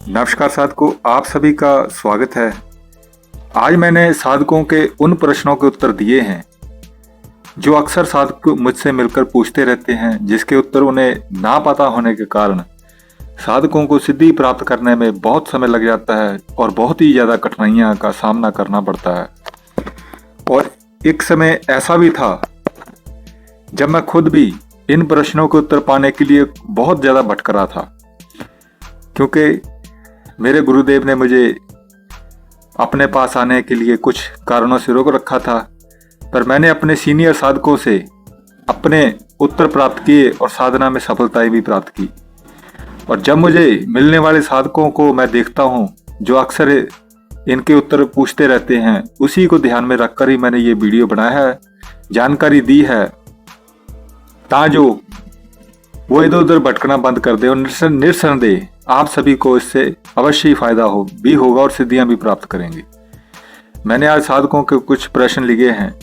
नमस्कार साधकों, आप सभी का स्वागत है। आज मैंने साधकों के उन प्रश्नों के उत्तर दिए हैं जो अक्सर साधक मुझसे मिलकर पूछते रहते हैं, जिसके उत्तर उन्हें ना पता होने के कारण साधकों को सिद्धि प्राप्त करने में बहुत समय लग जाता है और बहुत ही ज़्यादा कठिनाइयाँ का सामना करना पड़ता है। और एक समय ऐसा भी था जब मैं खुद भी इन प्रश्नों के उत्तर पाने के लिए बहुत ज़्यादा भटक रहा था, क्योंकि मेरे गुरुदेव ने मुझे अपने पास आने के लिए कुछ कारणों से रोक रखा था, पर मैंने अपने सीनियर साधकों से अपने उत्तर प्राप्त किए और साधना में सफलताएं भी प्राप्त की। और जब मुझे मिलने वाले साधकों को मैं देखता हूं जो अक्सर इनके उत्तर पूछते रहते हैं, उसी को ध्यान में रखकर ही मैंने ये वीडियो बनाया है, जानकारी दी है, ताजो वो इधर उधर भटकना बंद कर दे और निस्संदेह आप सभी को इससे अवश्य ही फायदा होगा और सिद्धियां भी प्राप्त करेंगे। मैंने आज साधकों के कुछ प्रश्न लिखे हैं,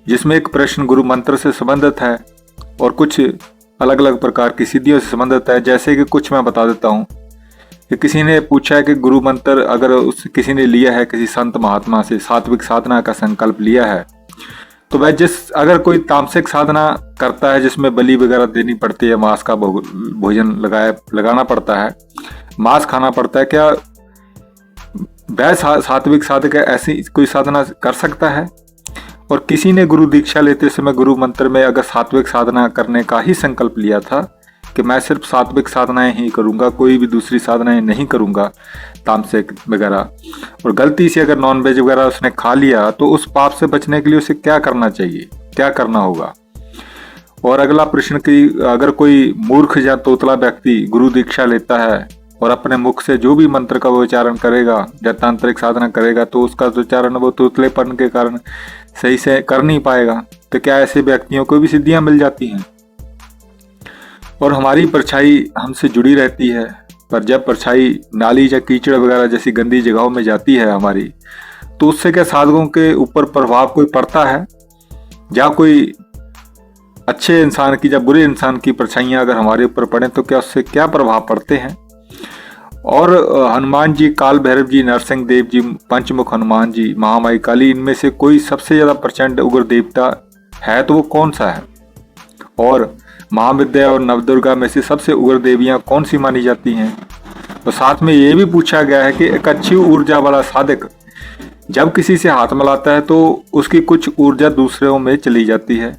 जिसमें एक प्रश्न गुरु मंत्र से संबंधित है और कुछ अलग अलग प्रकार की सिद्धियों से संबंधित है। जैसे कि कुछ मैं बता देता हूँ कि किसी ने पूछा है कि गुरु मंत्र अगर किसी ने लिया है, किसी संत महात्मा से सात्विक साधना का संकल्प लिया है, तो वह अगर कोई तामसिक साधना करता है जिसमें बलि वगैरह देनी पड़ती है, मांस का भोजन लगाना पड़ता है, मांस खाना पड़ता है, क्या वह सात्विक साधक ऐसी कोई साधना कर सकता है? और किसी ने गुरु दीक्षा लेते समय गुरु मंत्र में अगर सात्विक साधना करने का ही संकल्प लिया था कि मैं सिर्फ सात्विक साधनाएं ही करूंगा, कोई भी दूसरी साधनाएं नहीं करूंगा तामसिक वगैरह, और गलती से अगर नॉन वेज वगैरह उसने खा लिया, तो उस पाप से बचने के लिए उसे क्या करना चाहिए, क्या करना होगा? और अगला प्रश्न कि अगर कोई मूर्ख या तोतला व्यक्ति गुरु दीक्षा लेता है और अपने मुख से जो भी मंत्र का उच्चारण करेगा या तांत्रिक साधना करेगा, तो उसका उच्चारण वो तोतलेपन के कारण सही से कर नहीं पाएगा, तो क्या ऐसे व्यक्तियों को भी सिद्धियां मिल जाती हैं? और हमारी परछाई हमसे जुड़ी रहती है, पर जब परछाई नाली या कीचड़ वगैरह जैसी गंदी जगहों में जाती है हमारी, तो उससे क्या साधकों के ऊपर प्रभाव कोई पड़ता है? या कोई अच्छे इंसान की या बुरे इंसान की परछाइयाँ अगर हमारे ऊपर पड़े तो क्या उससे क्या प्रभाव पड़ते हैं? और हनुमान जी, काल भैरव जी, नरसिंह देव जी, पंचमुख हनुमान जी, महामाई काली, इनमें से कोई सबसे ज़्यादा प्रचंड उग्र देवता है तो वो कौन सा है? और महाविद्या और नवदुर्गा में से सबसे उग्र देवियां कौन सी मानी जाती हैं? तो साथ में ये भी पूछा गया है कि एक अच्छी ऊर्जा वाला साधक जब किसी से हाथ मिलाता है तो उसकी कुछ ऊर्जा दूसरों में चली जाती है,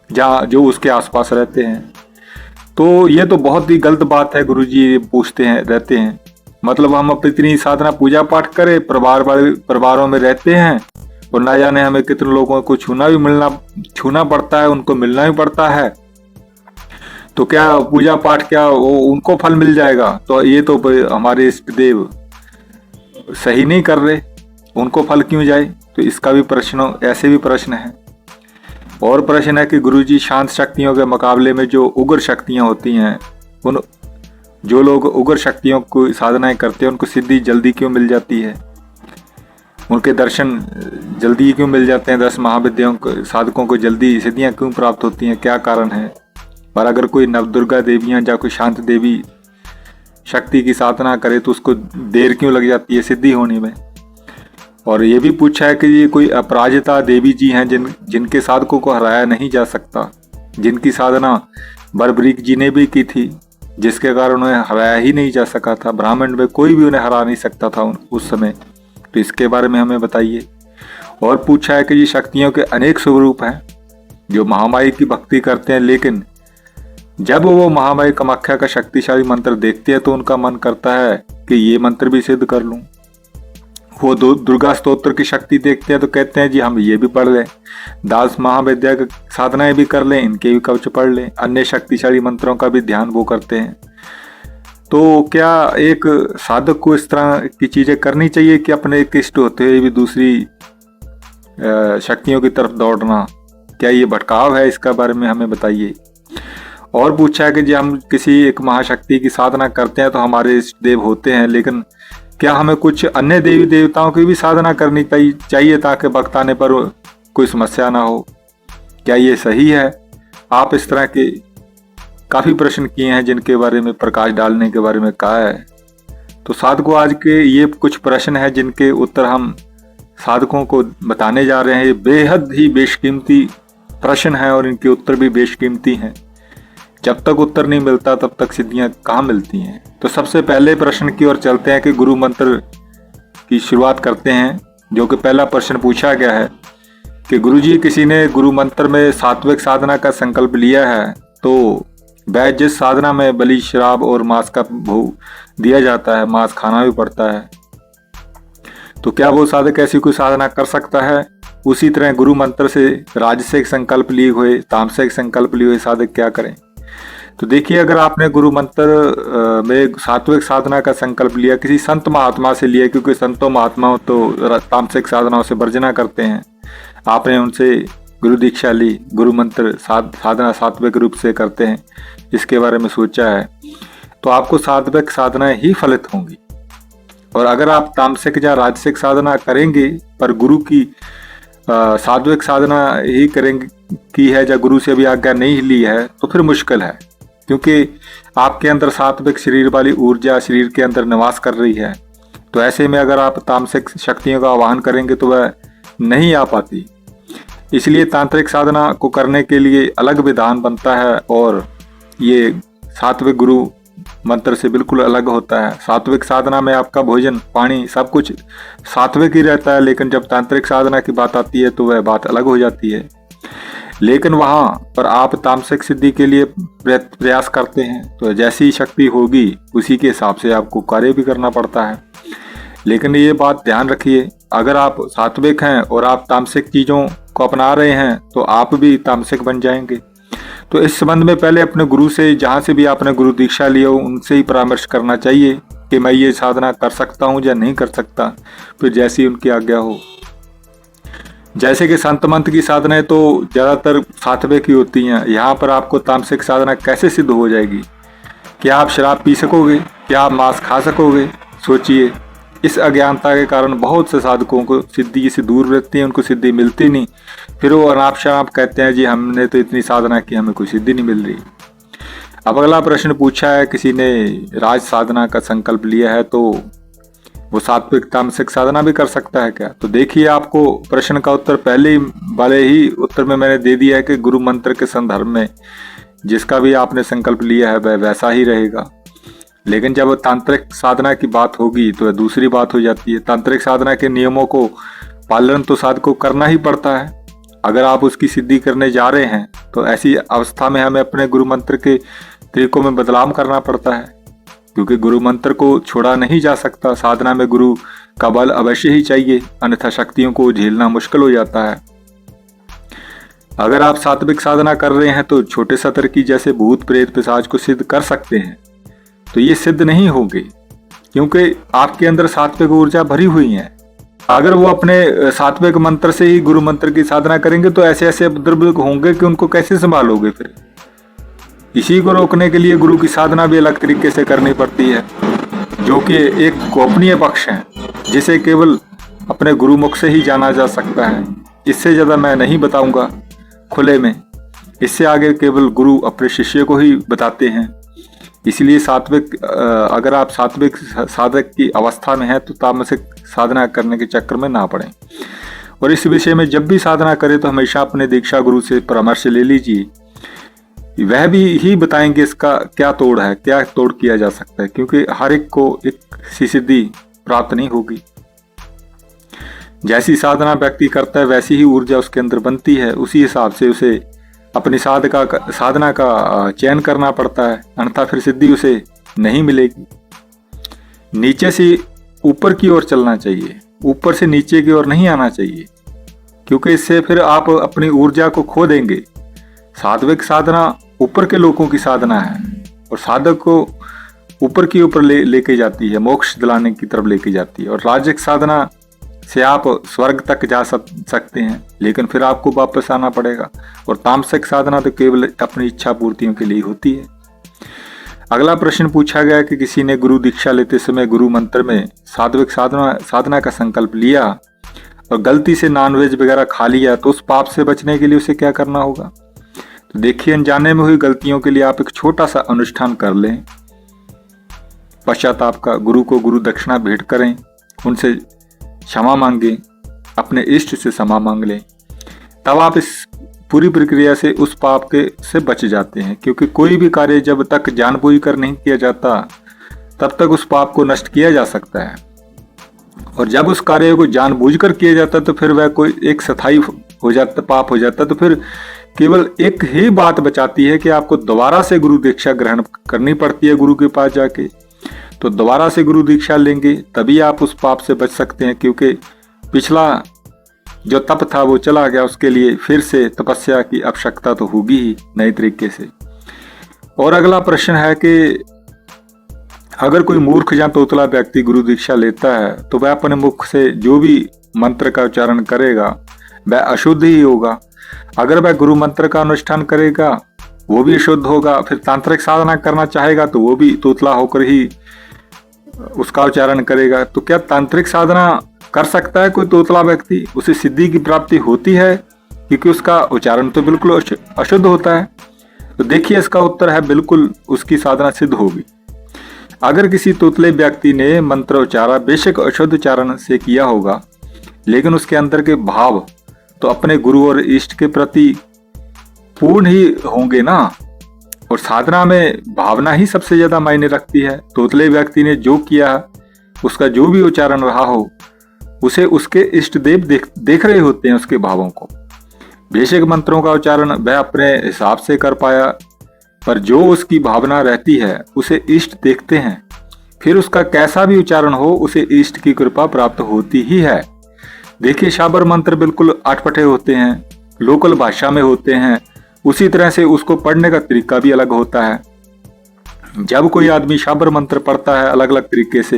या जो उसके आसपास रहते हैं। तो ये तो बहुत ही गलत बात है, गुरुजी पूछते हैं रहते हैं। मतलब हम अपनी इतनी साधना पूजा पाठ करें, परिवारों में रहते हैं, और ना जाने हमें कितने लोगों को छूना पड़ता है, उनको मिलना भी पड़ता है, तो क्या पूजा पाठ क्या वो उनको फल मिल जाएगा? तो ये तो हमारे इष्ट देव सही नहीं कर रहे, उनको फल क्यों जाए? तो इसका भी प्रश्न, ऐसे भी प्रश्न है। और प्रश्न है कि गुरुजी, शांत शक्तियों के मुकाबले में जो उग्र शक्तियां होती हैं, उन जो लोग उग्र शक्तियों को साधनाएं करते हैं, उनको सिद्धि जल्दी क्यों मिल जाती है? उनके दर्शन जल्दी क्यों मिल जाते हैं? 10 महाविद्याओं साधकों को जल्दी सिद्धियां क्यों प्राप्त होती हैं? क्या कारण है? और अगर कोई नवदुर्गा देवियां या कोई शांत देवी शक्ति की साधना करे तो उसको देर क्यों लग जाती है सिद्धि होने में? और ये भी पूछा है कि ये कोई अपराजिता देवी जी हैं जिनके साधकों को हराया नहीं जा सकता, जिनकी साधना बर्बरीक जी ने भी की थी, जिसके कारण उन्हें हराया ही नहीं जा सका था। ब्राह्मण में कोई भी उन्हें हरा नहीं सकता था उस समय, तो इसके बारे में हमें बताइए। और पूछा है कि ये शक्तियों के अनेक स्वरूप हैं जो महामाई की भक्ति करते हैं, लेकिन जब वो महामाई कामाख्या का शक्तिशाली मंत्र देखते हैं तो उनका मन करता है कि ये मंत्र भी सिद्ध कर लूं। वो दुर्गा स्तोत्र की शक्ति देखते हैं तो कहते हैं जी हम ये भी पढ़ लें, 10 महाविद्या की साधनाएं भी कर लें, इनके भी कवच पढ़ लें, अन्य शक्तिशाली मंत्रों का भी ध्यान वो करते हैं। तो क्या एक साधक को इस तरह की चीजें करनी चाहिए कि अपने एक इष्ट होते हुए भी दूसरी शक्तियों की तरफ दौड़ना, क्या ये भटकाव है? इसका बारे में हमें बताइए। और पूछा है कि जी हम किसी एक महाशक्ति की साधना करते हैं तो हमारे इष्ट देव होते हैं, लेकिन क्या हमें कुछ अन्य देवी देवताओं की भी साधना करनी चाहिए ताकि वक्त आने पर कोई समस्या ना हो? क्या ये सही है? आप इस तरह के काफ़ी प्रश्न किए हैं जिनके बारे में प्रकाश डालने के बारे में कहा है। तो साधकों, आज के ये कुछ प्रश्न हैं जिनके उत्तर हम साधकों को बताने जा रहे हैं। ये बेहद ही बेशकीमती प्रश्न हैं और इनके उत्तर भी बेशकीमती हैं। जब तक उत्तर नहीं मिलता तब तक सिद्धियां कहाँ मिलती हैं। तो सबसे पहले प्रश्न की ओर चलते हैं कि गुरु मंत्र की शुरुआत करते हैं, जो कि पहला प्रश्न पूछा गया है कि गुरुजी, किसी ने गुरु मंत्र में सात्विक साधना का संकल्प लिया है, तो वह जिस साधना में बलि, शराब और मांस का भोग दिया जाता है, मांस खाना भी पड़ता है, तो क्या वो साधक ऐसी कोई साधना कर सकता है? उसी तरह गुरु मंत्र से राजसिक संकल्प लिए हुए, तामसिक संकल्प लिए हुए साधक क्या करें? तो देखिए, अगर आपने गुरु मंत्र में सात्विक साधना का संकल्प लिया, किसी संत महात्मा से लिया, क्योंकि संतों महात्माओं तो तामसिक साधनाओं से वर्जना करते हैं, आपने उनसे गुरु दीक्षा ली, गुरु मंत्र साधना सात्विक रूप से करते हैं, इसके बारे में सोचा है, तो आपको सात्विक साधना ही फलित होंगी। और अगर आप तामसिक या राजसिक साधना करेंगे पर गुरु की सात्विक साधना ही करेंगे की है, या गुरु से भी आज्ञा नहीं ली है, तो फिर मुश्किल है, क्योंकि आपके अंदर सात्विक शरीर वाली ऊर्जा शरीर के अंदर निवास कर रही है। तो ऐसे में अगर आप तामसिक शक्तियों का आवाहन करेंगे तो वह नहीं आ पाती। इसलिए तांत्रिक साधना को करने के लिए अलग विधान बनता है और ये सात्विक गुरु मंत्र से बिल्कुल अलग होता है। सात्विक साधना में आपका भोजन, पानी, सब कुछ सात्विक ही रहता है, लेकिन जब तांत्रिक साधना की बात आती है तो वह बात अलग हो जाती है। लेकिन वहां पर आप तामसिक सिद्धि के लिए प्रयास करते हैं, तो जैसी शक्ति होगी उसी के हिसाब से आपको कार्य भी करना पड़ता है। लेकिन ये बात ध्यान रखिए, अगर आप सात्विक हैं और आप तामसिक चीजों को अपना रहे हैं तो आप भी तामसिक बन जाएंगे। तो इस संबंध में पहले अपने गुरु से, जहाँ से भी आपने गुरु दीक्षा ली हो, उनसे ही परामर्श करना चाहिए कि मैं ये साधना कर सकता हूँ या नहीं कर सकता, फिर जैसी उनकी आज्ञा हो। जैसे कि संत मंत्र की साधनाएं तो ज्यादातर सात्विक ही होती हैं, यहाँ पर आपको तामसिक साधना कैसे सिद्ध हो जाएगी? क्या आप शराब पी सकोगे? क्या आप मांस खा सकोगे? सोचिए। इस अज्ञानता के कारण बहुत से साधकों को सिद्धि से दूर रहते हैं, उनको सिद्धि मिलती नहीं, फिर वो अनाप शनाप कहते हैं जी हमने तो इतनी साधना की, हमें कोई सिद्धि नहीं मिल रही। अब अगला प्रश्न पूछा है, किसी ने राज साधना का संकल्प लिया है, तो वो सात्विक तामसिक साधना भी कर सकता है क्या? तो देखिए, आपको प्रश्न का उत्तर पहले वाले ही उत्तर में मैंने दे दिया है कि गुरु मंत्र के संदर्भ में जिसका भी आपने संकल्प लिया है वह वैसा ही रहेगा। लेकिन जब तांत्रिक साधना की बात होगी तो दूसरी बात हो जाती है। तांत्रिक साधना के नियमों को पालन तो साधक को करना ही पड़ता है। अगर आप उसकी सिद्धि करने जा रहे हैं तो ऐसी अवस्था में हमें अपने गुरु मंत्र के तरीकों में बदलाव करना पड़ता है, क्योंकि गुरु मंत्र को छोड़ा नहीं जा सकता। साधना में गुरु का बल अवश्य ही चाहिए, अन्यथा शक्तियों को झेलना मुश्किल हो जाता है। अगर आप सात्विक साधना कर रहे हैं तो छोटे सतर की जैसे भूत प्रेत पिशाच को सिद्ध कर सकते हैं, तो ये सिद्ध नहीं होंगे, क्योंकि आपके अंदर सात्विक ऊर्जा भरी हुई है। अगर वो अपने सात्विक मंत्र से ही गुरु मंत्र की साधना करेंगे तो ऐसे ऐसे उपद्रव होंगे कि उनको कैसे संभालोगे फिर। इसी को रोकने के लिए गुरु की साधना भी अलग तरीके से करनी पड़ती है, जो कि एक गोपनीय पक्ष है, जिसे केवल अपने गुरुमुख से ही जाना जा सकता है। इससे ज्यादा मैं नहीं बताऊंगा खुले में, इससे आगे केवल गुरु अपने शिष्य को ही बताते हैं। इसलिए सात्विक, अगर आप सात्विक साधक की अवस्था में हैं तो तामसिक साधना करने के चक्कर में ना पड़ें। और इस विषय में जब भी साधना करें तो हमेशा अपने दीक्षा गुरु से परामर्श ले लीजिए, वह भी ही बताएंगे इसका क्या तोड़ है, क्या तोड़ किया जा सकता है, क्योंकि हर एक को एक सी सिद्धि प्राप्त नहीं होगी। जैसी साधना व्यक्ति करता है वैसी ही ऊर्जा उसके अंदर बनती है, उसी हिसाब से उसे अपनी साधना का चयन करना पड़ता है, अन्यथा फिर सिद्धि उसे नहीं मिलेगी। नीचे से ऊपर की ओर चलना चाहिए, ऊपर से नीचे की ओर नहीं आना चाहिए, क्योंकि इससे फिर आप अपनी ऊर्जा को खो देंगे। सात्विक साधना ऊपर के लोगों की साधना है और साधक को ऊपर की ऊपर लेके जाती है, मोक्ष दिलाने की तरफ लेके जाती है। और राजसिक साधना से आप स्वर्ग तक जा सकते हैं, लेकिन फिर आपको वापस आना पड़ेगा। और तामसिक साधना तो केवल अपनी इच्छा पूर्तियों के लिए होती है। अगला प्रश्न पूछा गया कि किसी ने गुरु दीक्षा लेते समय गुरु मंत्र में सात्विक साधना का संकल्प लिया और गलती से नॉनवेज वगैरह खा लिया, तो उस पाप से बचने के लिए उसे क्या करना होगा? तो देखिए, अनजाने में हुई गलतियों के लिए आप एक छोटा सा अनुष्ठान कर लें। पश्चाताप का, गुरु को गुरु दक्षिणा भेंट करें, उनसे क्षमा मांगें, अपने इष्ट से क्षमा मांग लें, तब आप इस पूरी प्रक्रिया से उस पाप के से बच जाते हैं। क्योंकि कोई भी कार्य जब तक जानबूझकर नहीं किया जाता तब तक उस पाप को नष्ट किया जा सकता है, और जब उस कार्य को जानबूझकर किया जाता तो फिर वह कोई एक स्थायी हो जाता, पाप हो जाता। तो फिर केवल एक ही बात बचाती है कि आपको दोबारा से गुरु दीक्षा ग्रहण करनी पड़ती है गुरु के पास जाके। तो दोबारा से गुरु दीक्षा लेंगे तभी आप उस पाप से बच सकते हैं, क्योंकि पिछला जो तप था वो चला गया, उसके लिए फिर से तपस्या की आवश्यकता तो होगी ही नए तरीके से। और अगला प्रश्न है कि अगर कोई मूर्ख या तोतला व्यक्ति गुरु दीक्षा लेता है तो वह अपने मुख से जो भी मंत्र का उच्चारण करेगा वह अशुद्ध ही होगा। अगर वह गुरु मंत्र का अनुष्ठान करेगा वो भी शुद्ध होगा। फिर तांत्रिक साधना करना चाहेगा तो वो भी तोतला होकर ही उसका उच्चारण करेगा। तो क्या तांत्रिक साधना कर सकता है कोई तोतला व्यक्ति? उसे सिद्धि की प्राप्ति होती है? क्योंकि उसका उच्चारण तो बिल्कुल अशुद्ध होता है। तो देखिए इसका उत्तर है बिल्कुल उसकी साधना सिद्ध होगी। अगर किसी तोतले व्यक्ति ने मंत्र उच्चारण बेशक अशुद्ध उच्चारण से किया होगा, लेकिन उसके अंदर के भाव तो अपने गुरु और इष्ट के प्रति पूर्ण ही होंगे ना। और साधना में भावना ही सबसे ज्यादा मायने रखती है। तोतले व्यक्ति ने जो किया, उसका जो भी उच्चारण रहा हो, उसे उसके इष्ट देव देख रहे होते हैं उसके भावों को। बेशक मंत्रों का उच्चारण वह अपने हिसाब से कर पाया, पर जो उसकी भावना रहती है उसे इष्ट देखते हैं। फिर उसका कैसा भी उच्चारण हो उसे इष्ट की कृपा प्राप्त होती ही है। देखिए शाबर मंत्र बिल्कुल अटपटे होते हैं, लोकल भाषा में होते हैं, उसी तरह से उसको पढ़ने का तरीका भी अलग होता है। जब कोई आदमी शाबर मंत्र पढ़ता है अलग अलग तरीके से,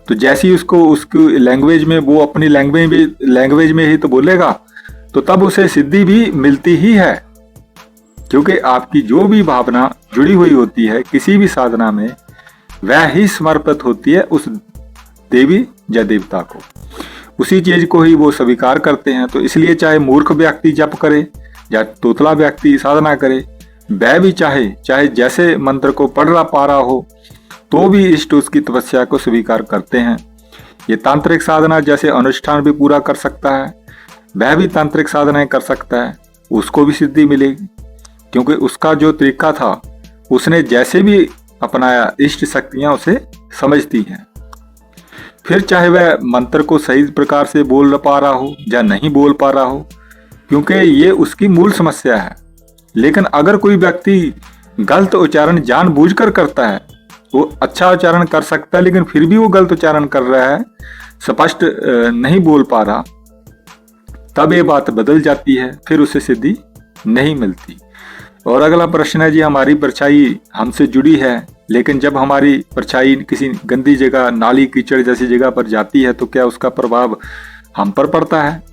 तो जैसी उसको उसकी लैंग्वेज में, वो अपनी लैंग्वेज में ही तो बोलेगा, तो तब उसे सिद्धि भी मिलती ही है। क्योंकि आपकी जो भी भावना जुड़ी हुई होती है किसी भी साधना में, वह ही समर्पित होती है उस देवी या देवता को, उसी चीज को ही वो स्वीकार करते हैं। तो इसलिए चाहे मूर्ख व्यक्ति जप करे या तोतला व्यक्ति साधना करे, वह भी चाहे जैसे मंत्र को पा रहा हो, तो भी इष्ट उसकी तपस्या को स्वीकार करते हैं। ये तांत्रिक साधना जैसे अनुष्ठान भी पूरा कर सकता है, वह भी तांत्रिक साधनाएं कर सकता है, उसको भी सिद्धि मिलेगी। क्योंकि उसका जो तरीका था, उसने जैसे भी अपनाया, इष्ट शक्तियां उसे समझती हैं। फिर चाहे वह मंत्र को सही प्रकार से बोल पा रहा हो या नहीं बोल पा रहा हो, क्योंकि ये उसकी मूल समस्या है। लेकिन अगर कोई व्यक्ति गलत उच्चारण जानबूझकर करता है, वो अच्छा उच्चारण कर सकता है लेकिन फिर भी वो गलत उच्चारण कर रहा है, स्पष्ट नहीं बोल पा रहा, तब ये बात बदल जाती है, फिर उसे सिद्धि नहीं मिलती। और अगला प्रश्न है जी, हमारी परछाई हमसे जुड़ी है, लेकिन जब हमारी परछाई किसी गंदी जगह, नाली कीचड़ जैसी जगह पर जाती है तो क्या उसका प्रभाव हम पर पड़ता है?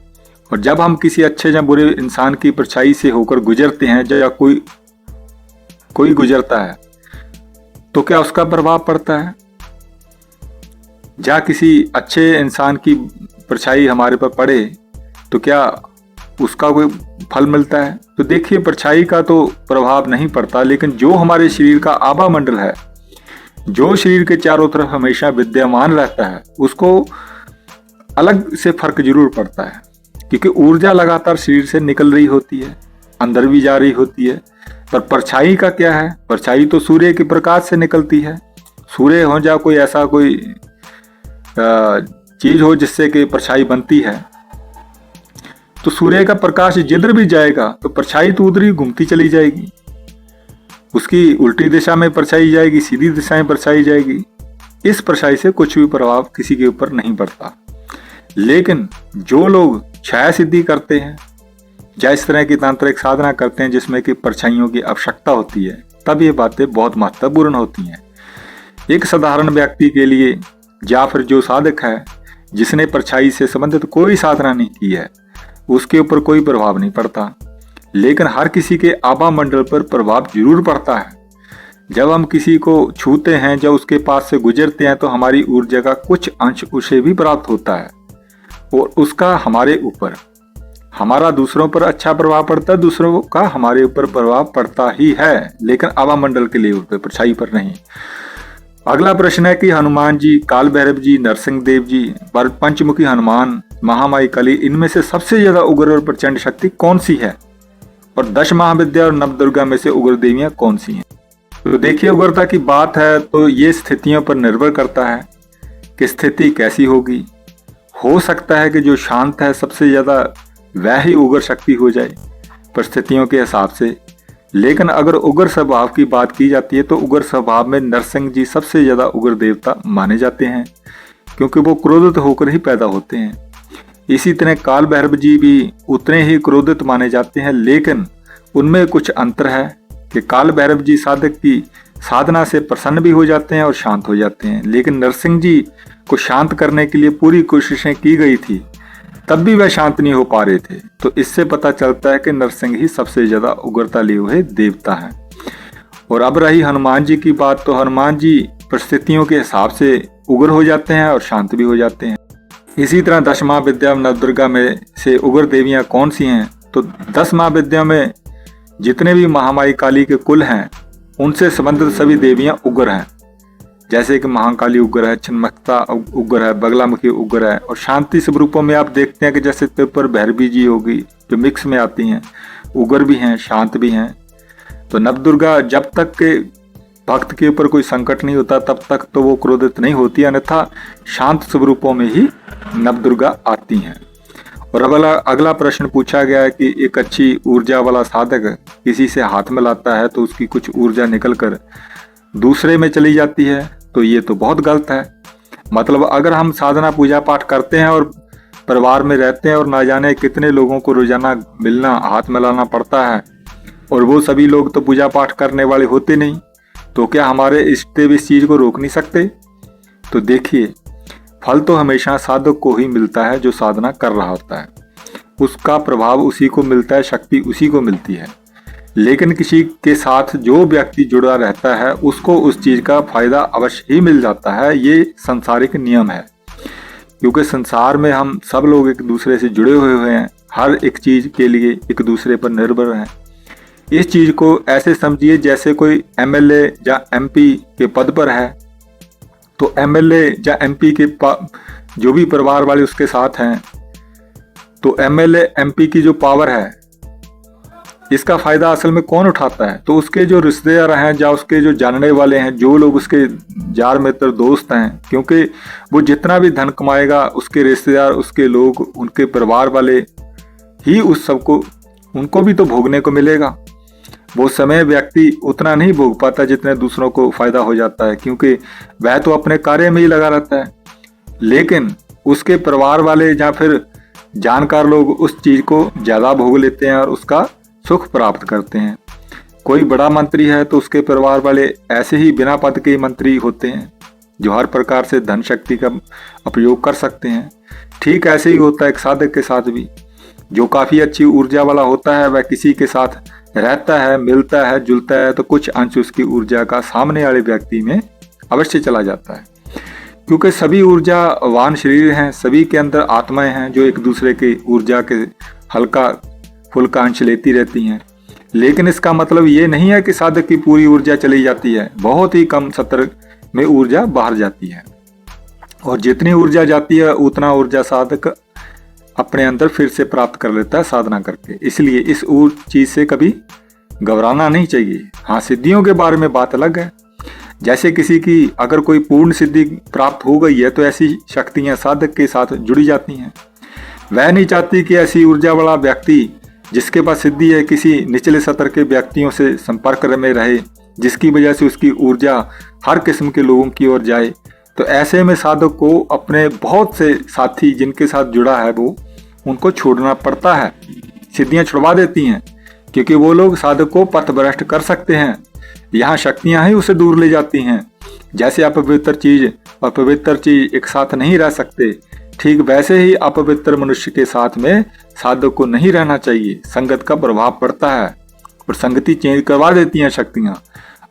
और जब हम किसी अच्छे या बुरे इंसान की परछाई से होकर गुजरते हैं या कोई गुजरता है तो क्या उसका प्रभाव पड़ता है? या किसी अच्छे इंसान की परछाई हमारे पर पड़े तो क्या उसका कोई फल मिलता है? तो देखिए परछाई का तो प्रभाव नहीं पड़ता, लेकिन जो हमारे शरीर का आभा मंडल है, जो शरीर के चारों तरफ हमेशा विद्यमान रहता है, उसको अलग से फर्क जरूर पड़ता है। क्योंकि ऊर्जा लगातार शरीर से निकल रही होती है, अंदर भी जा रही होती है। पर परछाई का क्या है? परछाई तो सूर्य के प्रकाश से निकलती है। सूर्य हो या कोई ऐसा कोई चीज हो जिससे कि परछाई बनती है, तो सूर्य का प्रकाश जिधर भी जाएगा तो परछाई तो उधर ही घूमती चली जाएगी। उसकी उल्टी दिशा में परछाई जाएगी, सीधी दिशा में परछाई जाएगी। इस परछाई से कुछ भी प्रभाव किसी के ऊपर नहीं पड़ता। लेकिन जो लोग छाया सिद्धि करते हैं या इस तरह की तांत्रिक साधना करते हैं जिसमें कि परछाइयों की आवश्यकता होती है, तब ये बातें बहुत महत्वपूर्ण होती हैं। एक साधारण व्यक्ति के लिए या फिर जो साधक है जिसने परछाई से संबंधित कोई साधना नहीं की है, उसके ऊपर कोई प्रभाव नहीं पड़ता। लेकिन हर किसी के आभा मंडल पर प्रभाव जरूर पड़ता है। जब हम किसी को छूते हैं, जब उसके पास से गुजरते हैं, तो हमारी ऊर्जा का कुछ अंश उसे भी प्राप्त होता है और उसका हमारे ऊपर, हमारा दूसरों पर अच्छा प्रभाव पड़ता है, दूसरों का हमारे ऊपर प्रभाव पड़ता ही है, लेकिन आभा मंडल के लिए ऊपर, परछाई पर नहीं। अगला प्रश्न है कि हनुमान जी, काल भैरव जी, नरसिंह देव जी, पंचमुखी हनुमान, महामाई काली, इनमें से सबसे ज्यादा उग्र और प्रचंड शक्ति कौन सी है? और 10 महाविद्या और नवदुर्गा में से उग्र देवियां कौन सी हैं? तो देखिए, उग्रता की बात है तो ये स्थितियों पर निर्भर करता है कि स्थिति कैसी होगी। हो सकता है कि जो शांत है सबसे ज्यादा वह ही उग्र शक्ति हो जाए परिस्थितियों के हिसाब से। लेकिन अगर उग्र स्वभाव की बात की जाती है तो उग्र स्वभाव में नरसिंह जी सबसे ज्यादा उग्र देवता माने जाते हैं, क्योंकि वो क्रोधित होकर ही पैदा होते हैं। इसी तरह काल भैरव जी भी उतने ही क्रोधित माने जाते हैं, लेकिन उनमें कुछ अंतर है कि काल भैरव जी साधक की साधना से प्रसन्न भी हो जाते हैं और शांत हो जाते हैं, लेकिन नरसिंह जी को शांत करने के लिए पूरी कोशिशें की गई थी, तब भी वह शांत नहीं हो पा रहे थे। तो इससे पता चलता है कि नरसिंह ही सबसे ज्यादा उग्रता लिए हुए देवता है। और अब रही हनुमान जी की बात, तो हनुमान जी परिस्थितियों के हिसाब से उग्र हो जाते हैं और शांत भी हो जाते हैं। इसी तरह 10 महाविद्या नवदुर्गा में से उग्र देवियां कौन सी हैं? तो 10 महाविद्या में जितने भी महामाई काली के कुल हैं उनसे संबंधित सभी देवियां उग्र हैं। जैसे कि महाकाली उग्र है, छिन्नमस्ता उग्र है, बगलामुखी उग्र है। और शांति स्वरूपों में आप देखते हैं कि जैसे पर भैरवी जी होगी जो मिक्स में आती हैं, उग्र भी हैं, शांत भी हैं। तो नवदुर्गा जब तक के भक्त के ऊपर कोई संकट नहीं होता तब तक तो वो क्रोधित नहीं होती, अन्यथा शांत स्वरूपों में ही नवदुर्गा आती हैं। और अगला प्रश्न पूछा गया है कि एक अच्छी ऊर्जा वाला साधक किसी से हाथ मिलाता है तो उसकी कुछ ऊर्जा निकलकर दूसरे में चली जाती है, तो ये तो बहुत गलत है। मतलब अगर हम साधना पूजा पाठ करते हैं और परिवार में रहते हैं और ना जाने कितने लोगों को रोजाना मिलना, हाथ मिलाना पड़ता है, और वो सभी लोग तो पूजा पाठ करने वाले होते नहीं, तो क्या हमारे इष्ट देव इस चीज को रोक नहीं सकते? तो देखिए, फल तो हमेशा साधक को ही मिलता है जो साधना कर रहा होता है, उसका प्रभाव उसी को मिलता है, शक्ति उसी को मिलती है। लेकिन किसी के साथ जो व्यक्ति जुड़ा रहता है उसको उस चीज का फायदा अवश्य ही मिल जाता है। ये सांसारिक नियम है, क्योंकि संसार में हम सब लोग एक दूसरे से जुड़े हुए हैं, हर एक चीज के लिए एक दूसरे पर निर्भर हैं। इस चीज को ऐसे समझिए जैसे कोई एमएलए या एमपी के पद पर है, तो एमएलए या एमपी के जो भी परिवार वाले उसके साथ हैं, तो एमएलए एमपी की जो पावर है इसका फायदा असल में कौन उठाता है? तो उसके जो रिश्तेदार हैं या उसके जो जानने वाले हैं, जो लोग उसके यार मित्र दोस्त हैं, क्योंकि वो जितना भी धन कमाएगा उसके रिश्तेदार, उसके लोग, उनके परिवार वाले ही उस सबको, उनको भी तो भोगने को मिलेगा। वो समय व्यक्ति उतना नहीं भोग पाता जितने दूसरों को फायदा हो जाता है, क्योंकि वह तो अपने कार्य में ही लगा रहता है। लेकिन उसके परिवार वाले या फिर जानकार लोग उस चीज को ज्यादा भोग लेते हैं और उसका सुख प्राप्त करते हैं। कोई बड़ा मंत्री है तो उसके परिवार वाले ऐसे ही बिना पद के मंत्री होते हैं जो हर प्रकार से धन शक्ति का उपयोग कर सकते हैं। ठीक ऐसे ही होता है एक साधक के साथ भी। जो काफी अच्छी ऊर्जा वाला होता है वह किसी के साथ रहता है, मिलता है, जुलता है, तो कुछ अंश उसकी ऊर्जा का सामने वाले व्यक्ति में अवश्य चला जाता है, क्योंकि सभी ऊर्जावान शरीर हैं, सभी के अंदर आत्माएं हैं जो एक दूसरे की ऊर्जा के हल्का फुल्का अंश लेती रहती हैं। लेकिन इसका मतलब ये नहीं है कि साधक की पूरी ऊर्जा चली जाती है, बहुत ही कम सत्र में ऊर्जा बाहर जाती है, और जितनी ऊर्जा जाती है उतना ऊर्जा साधक अपने अंदर फिर से प्राप्त कर लेता है साधना करके। इसलिए इस चीज से कभी घबराना नहीं चाहिए। हाँ, सिद्धियों के बारे में बात अलग है। जैसे किसी की अगर कोई पूर्ण सिद्धि प्राप्त हो गई है तो ऐसी शक्तियां साधक के साथ जुड़ी जाती हैं। वह नहीं चाहती कि ऐसी ऊर्जा वाला व्यक्ति जिसके पास सिद्धि है किसी निचले स्तर के व्यक्तियों से संपर्क में रहे, जिसकी वजह से उसकी ऊर्जा हर किस्म के लोगों की ओर जाए। तो ऐसे में साधक को अपने बहुत से साथी जिनके साथ जुड़ा है वो उनको छोड़ना पड़ता है। सिद्धियां छुड़वा देती हैं, क्योंकि वो लोग साधक को पथभ्रष्ट कर सकते हैं। यहाँ शक्तियां ही उसे दूर ले जाती हैं। जैसे अपवित्र चीज और पवित्र चीज एक साथ नहीं रह सकते, ठीक वैसे ही अपवित्र मनुष्य के साथ में साधक को नहीं रहना चाहिए। संगत का प्रभाव पड़ता है और संगति चेंज करवा देती हैं शक्तियां।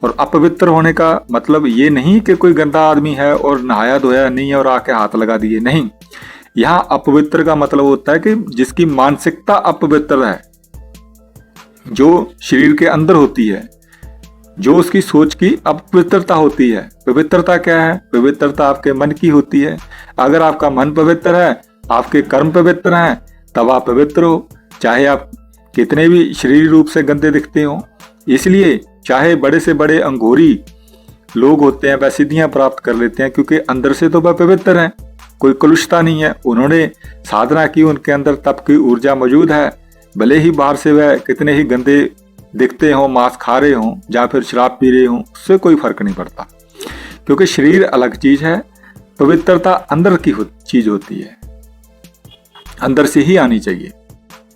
और अपवित्र होने का मतलब ये नहीं कि कोई गंदा आदमी है और नहाया धोया नहीं है और आके हाथ लगा दिए, नहीं। यहाँ अपवित्र का मतलब होता है कि जिसकी मानसिकता अपवित्र है, जो शरीर के अंदर होती है, जो उसकी सोच की अपवित्रता होती है। पवित्रता क्या है? पवित्रता आपके मन की होती है। अगर आपका मन पवित्र है, आपके कर्म पवित्र हैं, तब आप पवित्र हो, चाहे आप कितने भी शरीर रूप से गंदे दिखते हो। इसलिए चाहे बड़े से बड़े अंगूरी लोग होते हैं, वह सिद्धियां प्राप्त कर लेते हैं, क्योंकि अंदर से तो वह पवित्र हैं, कोई कलुषता नहीं है। उन्होंने साधना की, उनके अंदर तप की ऊर्जा मौजूद है। भले ही बाहर से वह कितने ही गंदे दिखते हो, मांस खा रहे हो या फिर शराब पी रहे हो, उससे कोई फर्क नहीं पड़ता, क्योंकि शरीर अलग चीज है, पवित्रता अंदर की चीज होती है, अंदर से ही आनी चाहिए।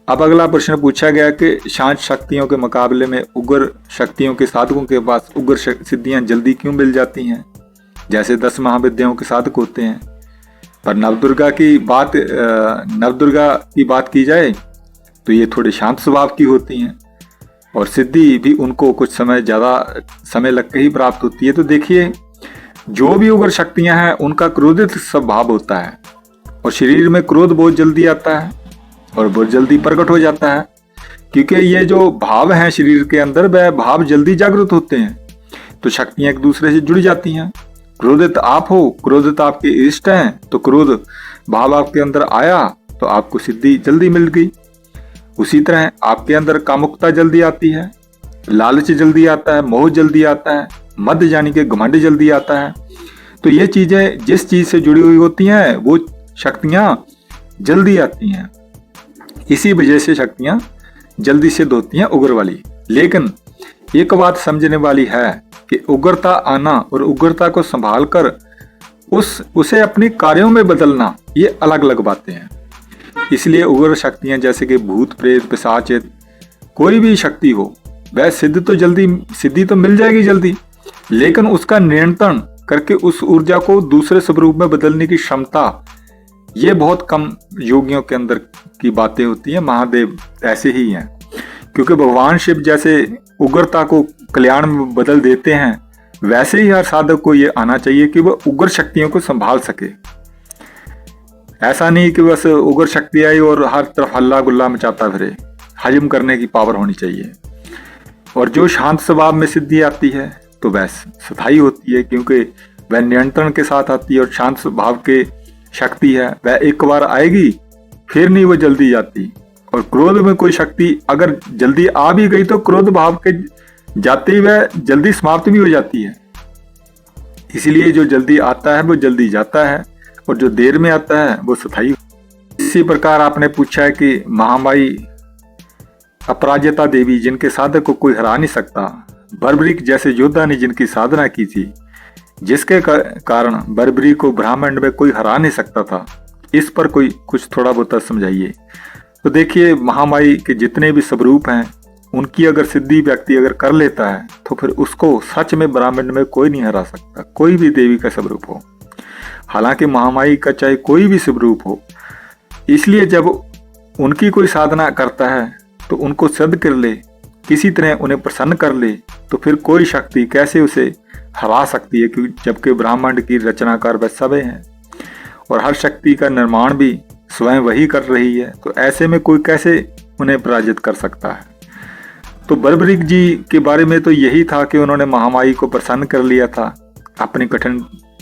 अब अगला प्रश्न पूछा गया कि शांत शक्तियों के मुकाबले में उग्र शक्तियों के साधकों के पास उग्र सिद्धियां जल्दी क्यों मिल जाती हैं, जैसे 10 महाविद्याओं के साधक होते हैं। पर नवदुर्गा की बात की जाए तो ये थोड़े शांत स्वभाव की होती हैं, और सिद्धि भी उनको कुछ ज्यादा समय लग के ही प्राप्त होती है। तो देखिए, जो भी उग्र शक्तियां हैं उनका क्रोधित स्वभाव होता है, और शरीर में क्रोध बहुत जल्दी आता है और बहुत जल्दी प्रकट हो जाता है, क्योंकि ये जो भाव हैं शरीर के अंदर, वह भाव जल्दी जागृत होते हैं, तो शक्तियां एक दूसरे से जुड़ जाती हैं। क्रोधित आप हो, क्रोधित आपके इष्ट हैं, तो क्रोध भाव आपके अंदर आया तो आपको सिद्धि जल्दी मिल गई। उसी तरह आपके अंदर कामुकता जल्दी आती है, लालच जल्दी आता है, मोह जल्दी आता है, मद यानी कि घमंड जल्दी आता है। तो ये चीजें जिस चीज से जुड़ी हुई होती हैं वो शक्तियां जल्दी आती हैं। इसी वजह से शक्तियां जल्दी सिद्ध होती हैं उग्र वाली। लेकिन एक बात समझने वाली है कि उग्रता आना और उग्रता को संभाल कर उसे अपने कार्यों में बदलना, ये अलग अलग बातें हैं। इसलिए उग्र शक्तियां जैसे कि भूत प्रेत पिशाच, कोई भी शक्ति हो, वह सिद्धि तो मिल जाएगी जल्दी, लेकिन उसका नियंत्रण करके उस ऊर्जा को दूसरे स्वरूप में बदलने की क्षमता, ये बहुत कम योगियों के अंदर की बातें होती हैं। महादेव ऐसे ही हैं, क्योंकि भगवान शिव जैसे उग्रता को कल्याण में बदल देते हैं, वैसे ही हर साधक को ये आना चाहिए कि वह उग्र शक्तियों को संभाल सके। ऐसा नहीं कि बस उग्र शक्ति आई और हर तरफ हल्ला गुल्ला मचाता फिरे। हजम करने की पावर होनी चाहिए। और जो शांत स्वभाव में सिद्धि आती है तो वह स्थायी होती है, क्योंकि वह नियंत्रण के साथ आती है। और शांत स्वभाव के शक्ति है, वह एक बार आएगी फिर नहीं वो जल्दी जाती। और क्रोध में कोई शक्ति अगर जल्दी आ भी गई तो क्रोध भाव के जाते ही वह जल्दी समाप्त भी हो जाती है। इसलिए जो जल्दी आता है वो जल्दी जाता है, और जो देर में आता है वो स्थायी। इसी प्रकार आपने पूछा है कि महामाई अपराजिता देवी, जिनके साधक को कोई हरा नहीं सकता, बर्बरीक जैसे योद्धा ने जिनकी साधना की थी, जिसके कारण बर्बरी को ब्राह्मण में कोई हरा नहीं सकता था, इस पर कोई कुछ थोड़ा बहुत समझाइए। तो देखिए, महामाई के जितने भी स्वरूप हैं, उनकी अगर सिद्धि व्यक्ति अगर कर लेता है तो फिर उसको सच में ब्राह्मण में कोई नहीं हरा सकता, कोई भी देवी का स्वरूप हो। हालांकि महामाई का चाहे कोई भी स्वरूप हो, इसलिए जब उनकी कोई साधना करता है तो उनको सिद्ध कर ले, किसी तरह उन्हें प्रसन्न कर ले, तो फिर कोई शक्ति कैसे उसे हरा सकती है, क्योंकि जबकि ब्रह्मांड की रचनाकार वह सब हैं और हर शक्ति का निर्माण भी स्वयं वही कर रही है। तो ऐसे में कोई कैसे उन्हें पराजित कर सकता है। तो बर्बरीक जी के बारे में तो यही था कि उन्होंने महामाई को प्रसन्न कर लिया था अपनी कठिन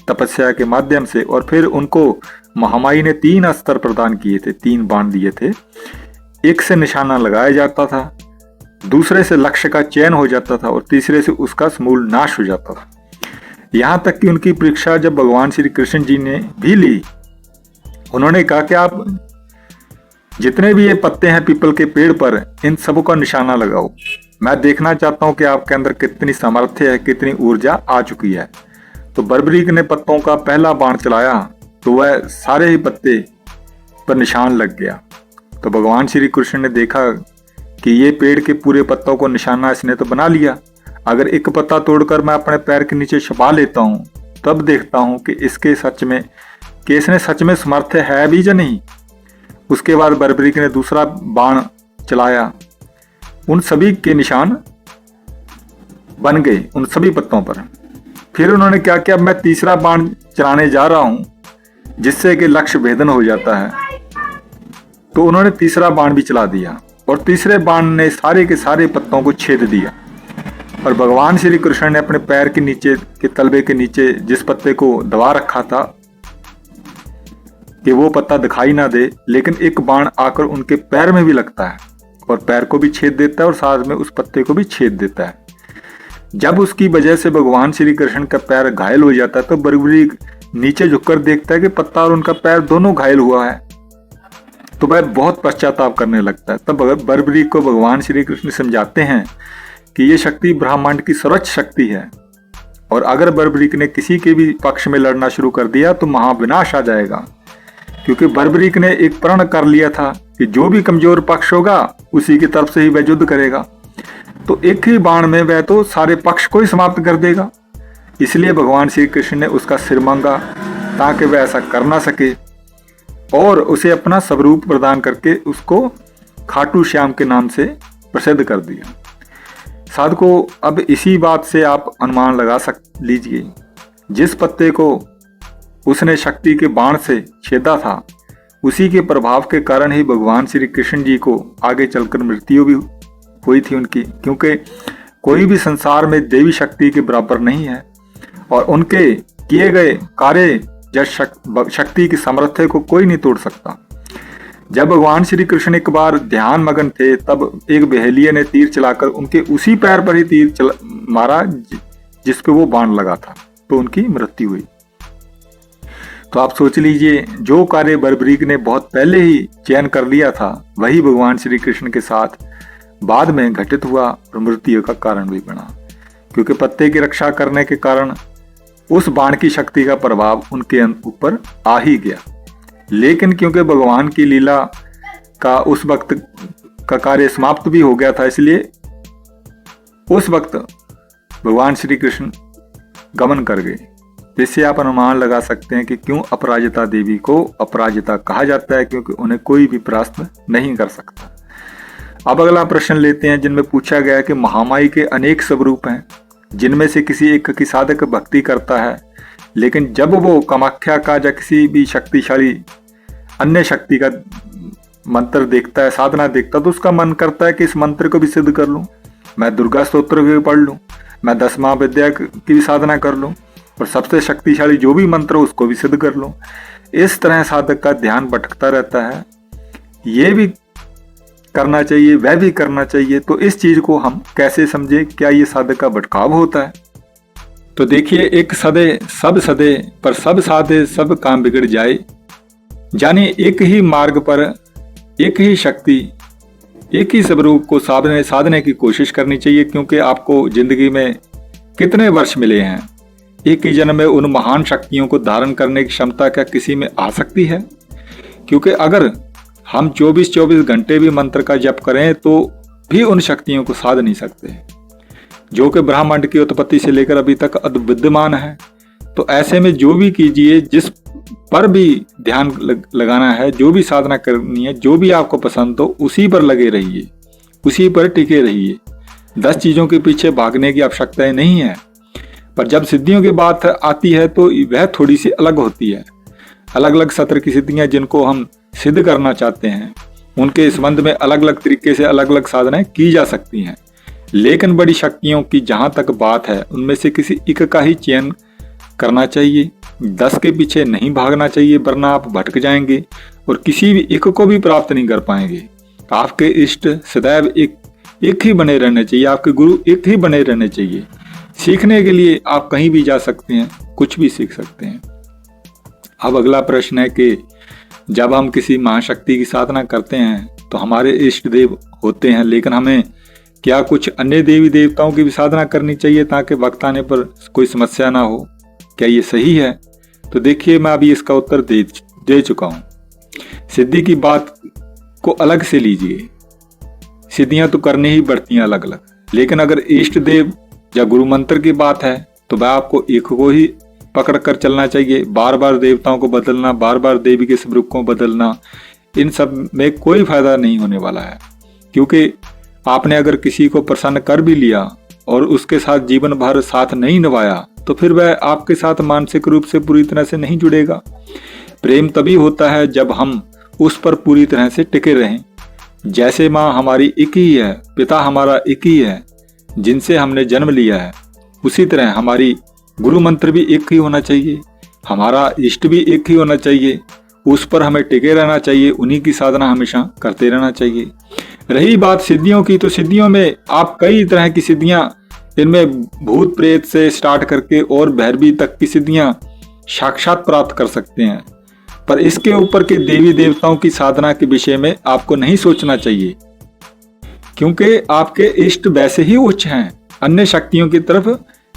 तपस्या के माध्यम से, और फिर उनको महामाई ने 3 अस्त्र प्रदान किए थे, 3 बाण दिए थे। एक से निशाना लगाया जाता था, दूसरे से लक्ष्य का चयन हो जाता था, और तीसरे से उसका समूल नाश हो जाता था। यहाँ तक कि उनकी परीक्षा जब भगवान श्री कृष्ण जी ने भी ली, उन्होंने कहा कि आप जितने भी ये पत्ते हैं पीपल के पेड़ पर, इन सबों का निशाना लगाओ। मैं देखना चाहता हूं कि आपके अंदर कितनी सामर्थ्य है, कितनी ऊर्जा आ चुकी है। तो बर्बरीक ने पत्तों का पहला बाण चलाया तो वह सारे ही पत्ते पर निशान लग गया। तो भगवान श्री कृष्ण ने देखा कि ये पेड़ के पूरे पत्तों को निशाना इसने तो बना लिया, अगर एक पत्ता तोड़कर मैं अपने पैर के नीचे छुपा लेता हूं, तब देखता हूं कि इसने सच में समर्थ है भी या नहीं। उसके बाद बर्बरीक ने दूसरा बाण चलाया, उन सभी के निशान बन गए उन सभी पत्तों पर। फिर उन्होंने क्या किया, मैं तीसरा बाण चलाने जा रहा हूं जिससे कि लक्ष्य भेदन हो जाता है। तो उन्होंने तीसरा बाण भी चला दिया और तीसरे बाण ने सारे के सारे पत्तों को छेद दिया। और भगवान श्री कृष्ण ने अपने पैर के नीचे के तलवे के नीचे जिस पत्ते को दबा रखा था कि वो पत्ता दिखाई ना दे, लेकिन एक बाण आकर उनके पैर में भी लगता है और पैर को भी छेद देता है और साथ में उस पत्ते को भी छेद देता है। जब उसकी वजह से भगवान श्री कृष्ण का पैर घायल हो जाता है तो बर्बरीक नीचे झुककर देखता है कि पत्ता और उनका पैर दोनों घायल हुआ है, तो वह बहुत पश्चाताप करने लगता है। तब बर्बरीक को भगवान श्री कृष्ण समझाते हैं कि ये शक्ति ब्रह्मांड की सर्वोच्च शक्ति है और अगर बर्बरीक ने किसी के भी पक्ष में लड़ना शुरू कर दिया तो महाविनाश आ जाएगा, क्योंकि बर्बरीक ने एक प्रण कर लिया था कि जो भी कमजोर पक्ष होगा उसी की तरफ से ही वह युद्ध करेगा, तो एक ही बाण में वह तो सारे पक्ष को ही समाप्त कर देगा। इसलिए भगवान श्री कृष्ण ने उसका सिर मांगा ताकि वह ऐसा कर ना सके और उसे अपना स्वरूप प्रदान करके उसको खाटू श्याम के नाम से प्रसिद्ध कर दिया। साधकों, अब इसी बात से आप अनुमान लगा लीजिए, जिस पत्ते को उसने शक्ति के बाण से छेदा था उसी के प्रभाव के कारण ही भगवान श्री कृष्ण जी को आगे चलकर मृत्यु भी हुई थी उनकी, क्योंकि कोई भी संसार में देवी शक्ति के बराबर नहीं है और उनके किए गए कार्य या शक्ति की सामर्थ्य को कोई नहीं तोड़ सकता। जब भगवान श्री कृष्ण एक बार ध्यान मगन थे तब एक बहेलिये ने तीर चलाकर उनके उसी पैर पर ही तीर मारा जिस पे वो बाण लगा था, तो उनकी मृत्यु हुई। तो आप सोच लीजिए, जो कार्य बर्बरीक ने बहुत पहले ही चयन कर लिया था वही भगवान श्री कृष्ण के साथ बाद में घटित हुआ और मृत्यु का कारण भी बना, क्योंकि पत्ते की रक्षा करने के कारण उस बाण की शक्ति का प्रभाव उनके ऊपर आ ही गया। लेकिन क्योंकि भगवान की लीला का उस वक्त का कार्य समाप्त भी हो गया था, इसलिए उस वक्त भगवान श्री कृष्ण गमन कर गए। जिससे आप अनुमान लगा सकते हैं कि क्यों अपराजिता देवी को अपराजिता कहा जाता है, क्योंकि उन्हें कोई भी परास्त नहीं कर सकता। अब अगला प्रश्न लेते हैं, जिनमें पूछा गया है कि महामाई के अनेक स्वरूप हैं, जिनमें से किसी एक की साधक भक्ति करता है, लेकिन जब वो कामाख्या का या किसी भी शक्तिशाली अन्य शक्ति का मंत्र देखता है, साधना देखता है, तो उसका मन करता है कि इस मंत्र को भी सिद्ध कर लूं, मैं दुर्गा स्तोत्र भी पढ़ लूं, मैं 10 महाविद्या की भी साधना कर लूं और सबसे शक्तिशाली जो भी मंत्र उसको भी सिद्ध कर लूं। इस तरह साधक का ध्यान भटकता रहता है। ये भी करना चाहिए, वह भी करना चाहिए, तो इस चीज को हम कैसे समझे? क्या ये साधक का भटकाव होता है? तो देखिए, एक सदे सब सदे पर सब साधे सब काम बिगड़ जाए, जाने एक ही मार्ग पर एक ही शक्ति एक ही स्वरूप को साधने की कोशिश करनी चाहिए, क्योंकि आपको जिंदगी में कितने वर्ष मिले हैं, एक ही जन्म में उन महान शक्तियों को धारण करने की क्षमता क्या किसी में आ सकती है? क्योंकि अगर हम 24-24 घंटे भी मंत्र का जप करें तो भी उन शक्तियों को साध नहीं सकते, जो कि ब्रह्मांड की उत्पत्ति से लेकर अभी तक विद्यमान है। तो ऐसे में जो भी कीजिए, जिस पर भी ध्यान लगाना है, जो भी साधना करनी है, जो भी आपको पसंद हो, उसी पर लगे रहिए, उसी पर टिके रहिए। 10 चीजों के पीछे भागने की आवश्यकता नहीं है। पर जब सिद्धियों की बात आती है तो वह थोड़ी सी अलग होती है। अलग अलग सत्र की सिद्धियां जिनको हम सिद्ध करना चाहते हैं, उनके संबंध में अलग अलग तरीके से अलग अलग साधनाएं की जा सकती हैं। लेकिन बड़ी शक्तियों की जहां तक बात है, उनमें से किसी एक का ही चयन करना चाहिए। 10 के पीछे नहीं भागना चाहिए, वरना आप भटक जाएंगे और किसी भी एक को भी प्राप्त नहीं कर पाएंगे। आपके इष्ट सदैव एक ही बने रहने चाहिए, आपके गुरु एक ही बने रहने चाहिए। सीखने के लिए आप कहीं भी जा सकते हैं, कुछ भी सीख सकते हैं। अब अगला प्रश्न है कि जब हम किसी महाशक्ति की साधना करते हैं तो हमारे इष्ट देव होते हैं, लेकिन हमें क्या कुछ अन्य देवी देवताओं की भी साधना करनी चाहिए ताकि वक्त आने पर कोई समस्या ना हो? क्या ये सही है? तो देखिए, मैं अभी इसका उत्तर दे चुका हूं। सिद्धि की बात को अलग से लीजिए, सिद्धियां तो करनी ही पड़ती हैं अलग अलग, लेकिन अगर इष्ट देव या गुरु मंत्र की बात है तो वह आपको एक को ही पकड़ कर चलना चाहिए। बार बार देवताओं को बदलना, बार बार देवी के स्वरूप को बदलना, इन सब में कोई फायदा नहीं होने वाला है। क्योंकि आपने अगर किसी को प्रसन्न कर भी लिया और उसके साथ जीवन भर साथ नहीं निभाया, तो फिर वह आपके साथ मानसिक रूप से पूरी तरह से नहीं जुड़ेगा। प्रेम तभी होता है जब हम उस पर पूरी तरह से टिके रहें। जैसे माँ हमारी एक ही है, पिता हमारा एक ही है, जिनसे हमने जन्म लिया है, उसी तरह हमारी गुरु मंत्र भी एक ही होना चाहिए, हमारा इष्ट भी एक ही होना चाहिए। उस पर हमें टिके रहना चाहिए, उन्हीं की साधना हमेशा करते रहना चाहिए। रही बात सिद्धियों की, तो सिद्धियों में आप कई तरह की सिद्धियां, इनमें भूत प्रेत से स्टार्ट करके और भैरवी तक की सिद्धियां साक्षात प्राप्त कर सकते हैं। पर इसके ऊपर के देवी देवताओं की साधना के विषय में आपको नहीं सोचना चाहिए, क्योंकि आपके इष्ट वैसे ही उच्च हैं, अन्य शक्तियों की तरफ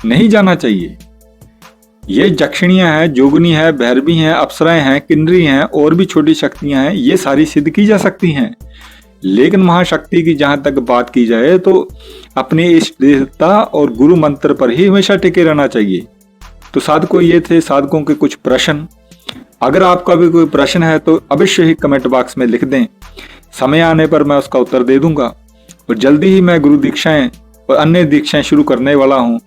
नहीं जाना चाहिए। ये जक्षिणियां हैं, जोगनी है, भैरवी हैं, अप्सराएं हैं, किन्नरी हैं और भी छोटी शक्तियां हैं, ये सारी सिद्ध की जा सकती हैं। लेकिन महाशक्ति की जहां तक बात की जाए तो अपने इष्ट देवता और गुरु मंत्र पर ही हमेशा टिके रहना चाहिए। तो साधकों, ये थे साधकों के कुछ प्रश्न। अगर आपका भी कोई प्रश्न है तो अवश्य ही कमेंट बॉक्स में लिख दें, समय आने पर मैं उसका उत्तर दे दूंगा। और जल्दी ही मैं गुरु दीक्षाएं और अन्य दीक्षाएं शुरू करने वाला हूं।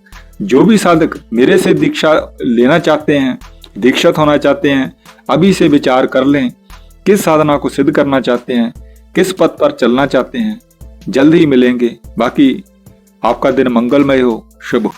जो भी साधक मेरे से दीक्षा लेना चाहते हैं, दीक्षित होना चाहते हैं, अभी से विचार कर लें किस साधना को सिद्ध करना चाहते हैं, किस पथ पर चलना चाहते हैं। जल्द ही मिलेंगे। बाकी आपका दिन मंगलमय हो, शुभ हो।